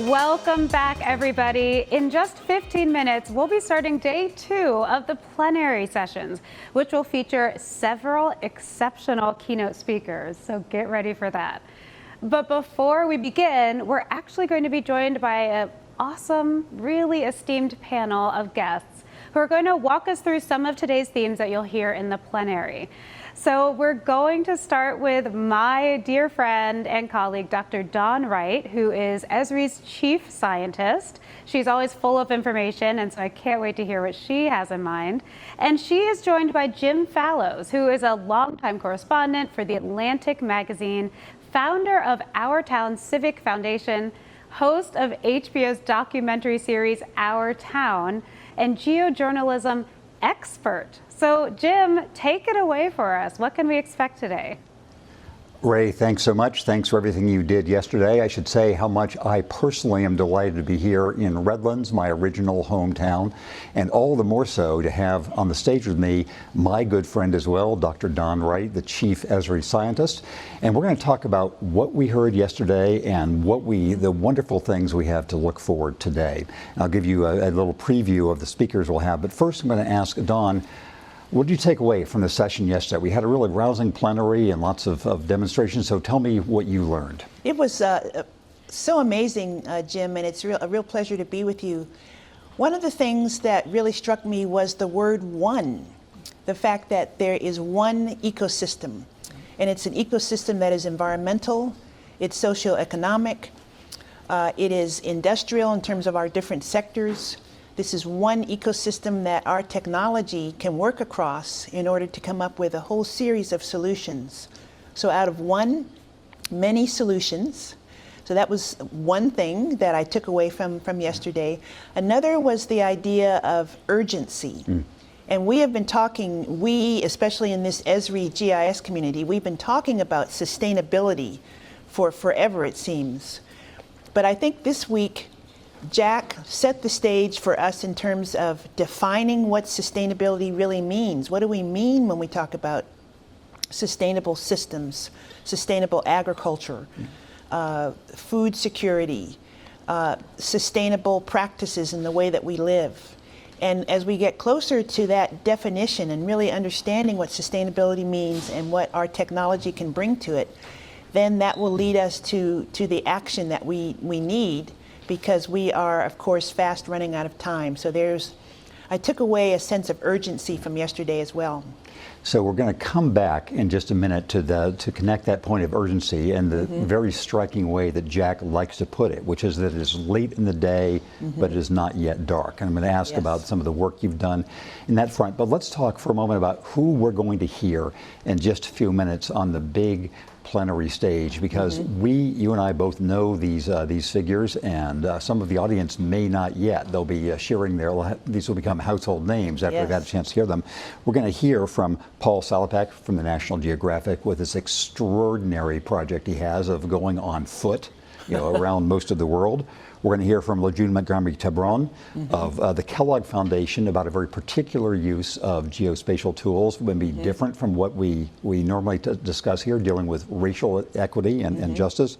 Welcome back, everybody. In just 15 minutes, we'll be starting day 2 of the plenary sessions, which will feature several exceptional keynote speakers. So get ready for that. But before we begin, we're actually going to be joined by an awesome, really esteemed panel of guests who are going to walk us through some of today's themes that you'll hear in the plenary. So we're going to start with my dear friend and colleague, Dr. Dawn Wright, who is Esri's chief scientist. She's always full of information, and so I can't wait to hear what she has in mind. And she is joined by Jim Fallows, who is a longtime correspondent for The Atlantic magazine, founder of Our Towns Civic Foundation, host of HBO's documentary series Our Town, and geojournalism expert. So Jim, take it away for us. What can we expect today? Ray, thanks so much. Thanks for everything you did yesterday. I should say how much I personally am delighted to be here in Redlands, my original hometown, and all the more so to have on the stage with me my good friend as well, Dr. Dawn Wright, the chief Esri scientist. And we're going to talk about what we heard yesterday and the wonderful things we have to look forward today. And I'll give you a little preview of the speakers we'll have. But first, I'm going to ask Dawn, what did you take away from the session yesterday? We had a really rousing plenary and lots of demonstrations, so tell me what you learned. It was so amazing, Jim, and it's a real pleasure to be with you. One of the things that really struck me was the word one, the fact that there is one ecosystem, and it's an ecosystem that is environmental, it's socioeconomic, it is industrial in terms of our different sectors. This is one ecosystem that our technology can work across in order to come up with a whole series of solutions. So out of one, many solutions. So that was one thing that I took away from yesterday. Another was the idea of urgency. And we have been talking, especially in this Esri GIS community, we've been talking about sustainability for forever, it seems. But I think this week, Jack set the stage for us in terms of defining what sustainability really means. What do we mean when we talk about sustainable systems, sustainable agriculture, food security, sustainable practices in the way that we live? And as we get closer to that definition and really understanding what sustainability means and what our technology can bring to it, then that will lead us to the action that we need, because we are, of course, fast running out of time. So I took away a sense of urgency from yesterday as well. So we're going to come back in just a minute to connect that point of urgency and the very striking way that Jack likes to put it, which is that it is late in the day, but it is not yet dark. And I'm going to ask about some of the work you've done in that front. But let's talk for a moment about who we're going to hear in just a few minutes on the big plenary stage, because you and I both know these figures, and some of the audience may not yet. They'll be sharing these will become household names after they've had a chance to hear them. We're going to hear from Paul Salopek from the National Geographic with this extraordinary project he has of going on foot, around most of the world. We're going to hear from Lejeune Montgomery-Tebron of the Kellogg Foundation about a very particular use of geospatial tools, would be different from what we normally discuss here, dealing with racial equity and justice.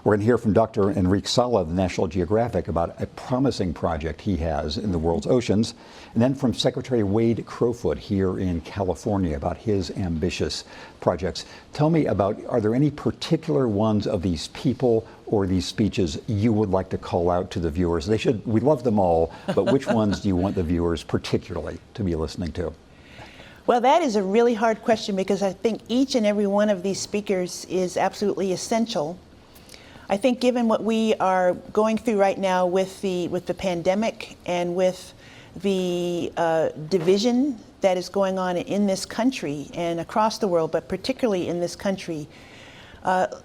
We're going to hear from Dr. Enrique Sala of the National Geographic about a promising project he has in the world's oceans. And then from Secretary Wade Crowfoot here in California about his ambitious projects. Tell me are there any particular ones of these people or these speeches you would like to call out to the viewers? We love them all, but which ones do you want the viewers particularly to be listening to? Well, that is a really hard question, because I think each and every one of these speakers is absolutely essential. I think given what we are going through right now with the pandemic and with the division that is going on in this country and across the world, but particularly in this country,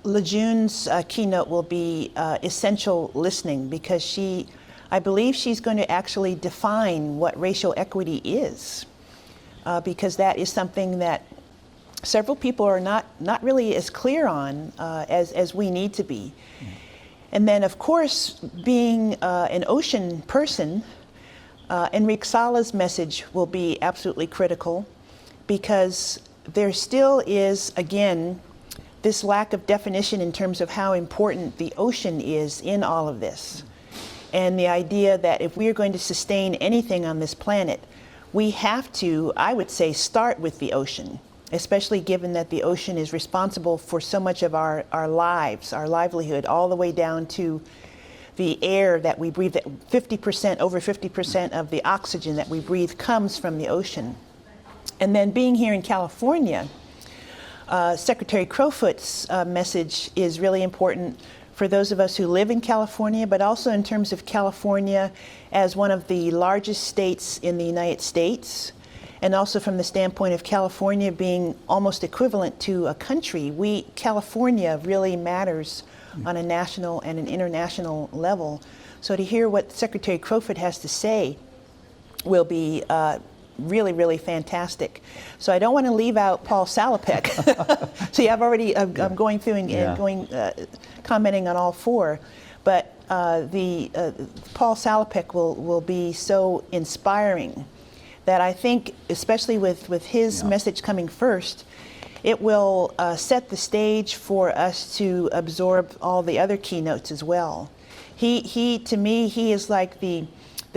Lejeune's keynote will be essential listening, because I believe she's going to actually define what racial equity is, because that is something that several people are not really as clear on as we need to be. And then, of course, being an ocean person, Enrique Sala's message will be absolutely critical, because there still is, again, this lack of definition in terms of how important the ocean is in all of this. and the idea that if we are going to sustain anything on this planet, we have to, I would say, start with the ocean, especially given that the ocean is responsible for so much of our lives, our livelihood, all the way down to the air that we breathe. That 50%, over 50% of the oxygen that we breathe comes from the ocean. And then being here in California, Secretary Crowfoot's message is really important for those of us who live in California, but also in terms of California as one of the largest states in the United States, and also from the standpoint of California being almost equivalent to a country. California really matters on a national and an international level. So to hear what Secretary Crowfoot has to say will be really, really fantastic. So I don't want to leave out Paul Salopek. See, I'm going through and commenting on all four, but Paul Salopek will be so inspiring that I think, especially with his message coming first, it will set the stage for us to absorb all the other keynotes as well. To me, he is like the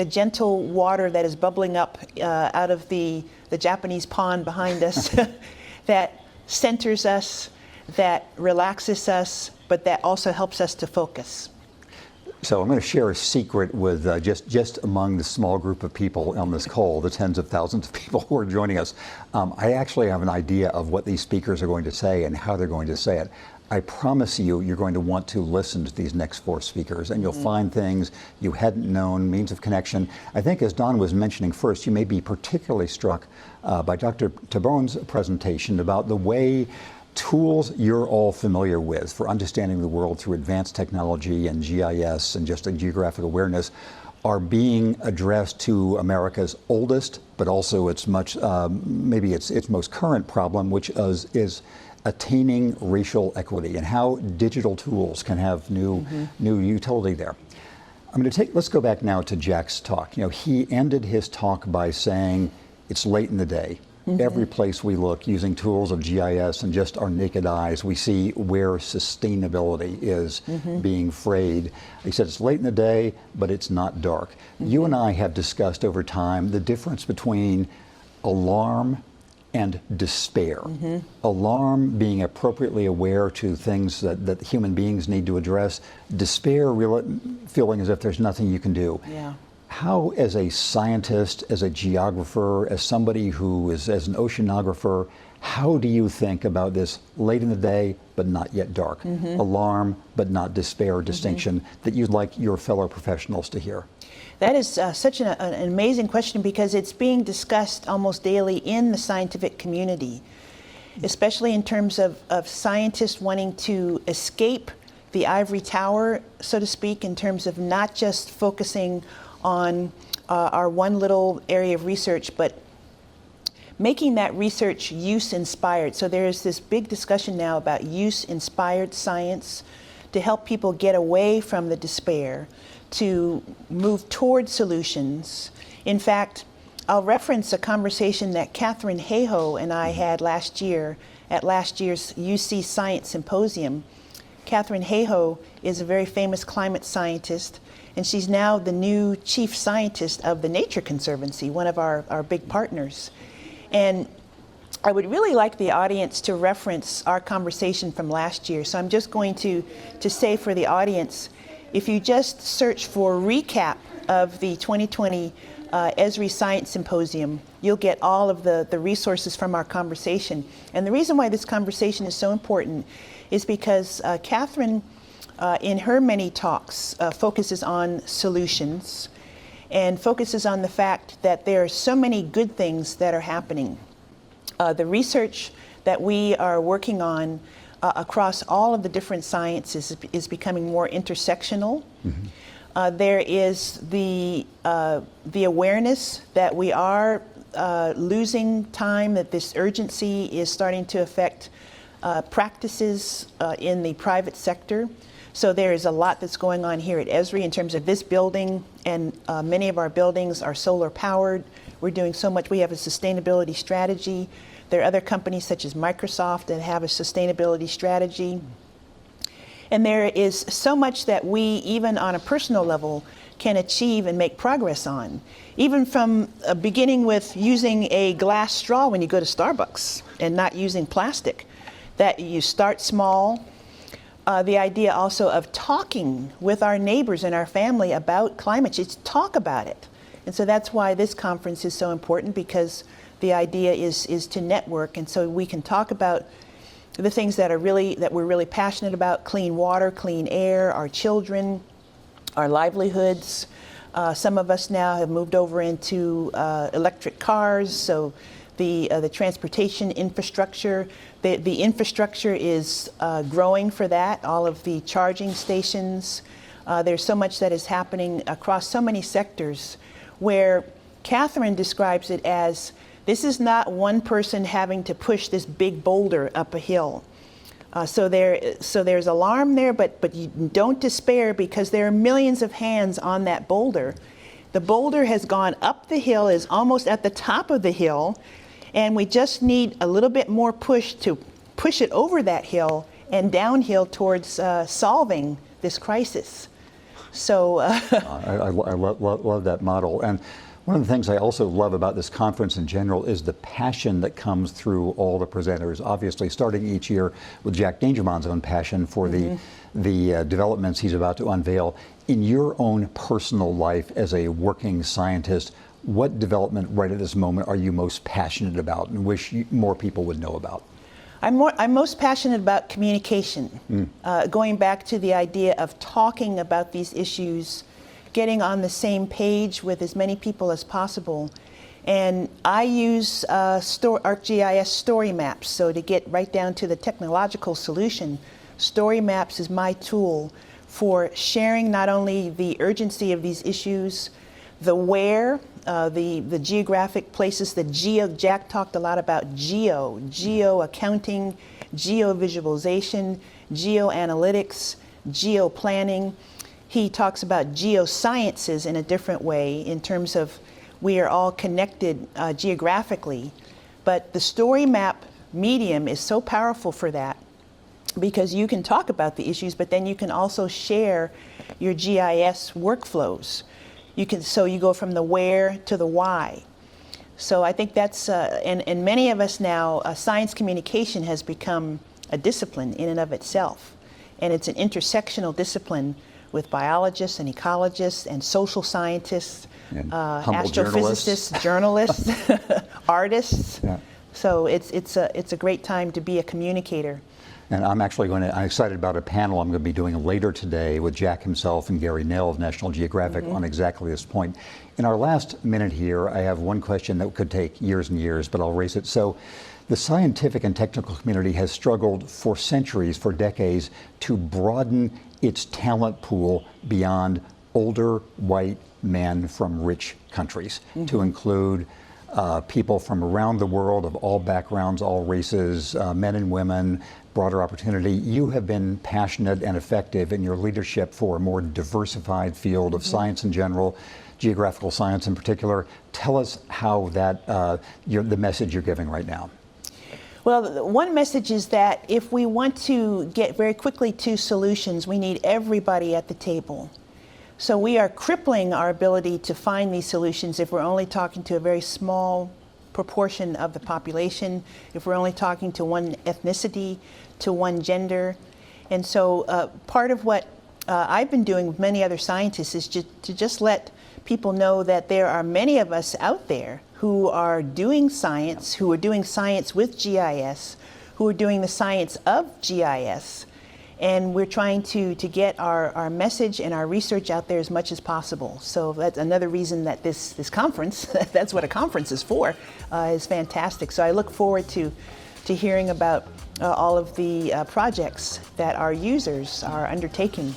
gentle water that is bubbling up out of the Japanese pond behind us that centers us, that relaxes us, but that also helps us to focus. So I'm going to share a secret with just among the small group of people on this call, the tens of thousands of people who are joining us. I actually have an idea of what these speakers are going to say and how they're going to say it. I promise you, you're going to want to listen to these next four speakers, and you'll find things you hadn't known, means of connection. I think, as Don was mentioning first, you may be particularly struck by Dr. Tabone's presentation about the way tools you're all familiar with for understanding the world through advanced technology and GIS and just a geographic awareness are being addressed to America's oldest, but also its maybe its most current problem, which is attaining racial equity and how digital tools can have new utility there. Let's go back now to Jack's talk. He ended his talk by saying it's late in the day. Every place we look, using tools of GIS and just our naked eyes, we see where sustainability is being frayed. He said it's late in the day, but it's not dark. You and I have discussed over time the difference between alarm and despair. Alarm, being appropriately aware to things that human beings need to address. Despair, feeling as if there's nothing you can do. Yeah. How, as a scientist, as a geographer, as somebody who is as an oceanographer, how do you think about this late in the day but not yet dark, alarm but not despair distinction that you'd like your fellow professionals to hear? That is such an amazing question, because it's being discussed almost daily in the scientific community, especially in terms of scientists wanting to escape the ivory tower, so to speak, in terms of not just focusing on our one little area of research, but making that research use-inspired. So there is this big discussion now about use-inspired science to help people get away from the despair, to move toward solutions. In fact, I'll reference a conversation that Catherine Hayhoe and I had last year at last year's UC Science Symposium. Catherine Hayhoe is a very famous climate scientist, and she's now the new chief scientist of the Nature Conservancy, one of our big partners. And I would really like the audience to reference our conversation from last year. So I'm just going to say for the audience, if you just search for recap of the 2020 Esri Science Symposium, you'll get all of the resources from our conversation. And the reason why this conversation is so important is because Catherine, in her many talks, focuses on solutions and focuses on the fact that there are so many good things that are happening. The research that we are working on across all of the different sciences is becoming more intersectional. There is the awareness that we are losing time, that this urgency is starting to affect practices in the private sector. So there is a lot that's going on here at Esri in terms of this building, and many of our buildings are solar powered. We're doing so much. We have a sustainability strategy. There are other companies such as Microsoft that have a sustainability strategy. And there is so much that we, even on a personal level, can achieve and make progress on. Even from beginning with using a glass straw when you go to Starbucks and not using plastic, that you start small. The idea also of talking with our neighbors and our family about climate change, talk about it. And so that's why this conference is so important, because the idea is to network, and so we can talk about the things that we're really passionate about: clean water, clean air, our children, our livelihoods. Some of us now have moved over into electric cars, so the transportation infrastructure, the infrastructure is growing for that, all of the charging stations. There's so much that is happening across so many sectors, where Catherine describes it as, this is not one person having to push this big boulder up a hill. So there's alarm there, but you don't despair, because there are millions of hands on that boulder. The boulder has gone up the hill, is almost at the top of the hill, and we just need a little bit more push to push it over that hill and downhill towards solving this crisis. So I love that model. And one of the things I also love about this conference in general is the passion that comes through all the presenters. Obviously, starting each year with Jack Dangermond's own passion for the developments he's about to unveil. In your own personal life as a working scientist, what development right at this moment are you most passionate about and wish more people would know about? I'm most passionate about communication, going back to the idea of talking about these issues, getting on the same page with as many people as possible. And I use ArcGIS story maps. So to get right down to the technological solution, story maps is my tool for sharing not only the urgency of these issues, the where, the geographic places, Jack talked a lot about geo accounting, geo visualization, geo analytics, geo planning. He talks about geosciences in a different way, in terms of we are all connected geographically. But the story map medium is so powerful for that, because you can talk about the issues, but then you can also share your GIS workflows. So you go from the where to the why. So I think that's, and many of us now, science communication has become a discipline in and of itself. And it's an intersectional discipline with biologists and ecologists and social scientists, and astrophysicists, journalists, artists. Yeah. So it's a great time to be a communicator. And I'm excited about a panel I'm going to be doing later today with Jack himself and Gary Nell of National Geographic on exactly this point. In our last minute here, I have one question that could take years and years, but I'll raise it. So the scientific and technical community has struggled for centuries, for decades, to broaden its talent pool beyond older white men from rich countries, to include people from around the world of all backgrounds, all races, men and women, broader opportunity. You have been passionate and effective in your leadership for a more diversified field of science in general, geographical science in particular. Tell us how that, the message you're giving right now. Well, one message is that if we want to get very quickly to solutions, we need everybody at the table. So we are crippling our ability to find these solutions if we're only talking to a very small proportion of the population, if we're only talking to one ethnicity, to one gender. And so part of what I've been doing with many other scientists is to just let people know that there are many of us out there who are doing science, who are doing science with GIS, who are doing the science of GIS. And we're trying to get our message and our research out there as much as possible. So that's another reason that this conference, that's what a conference is for, is fantastic. So I look forward to hearing about all of the projects that our users are undertaking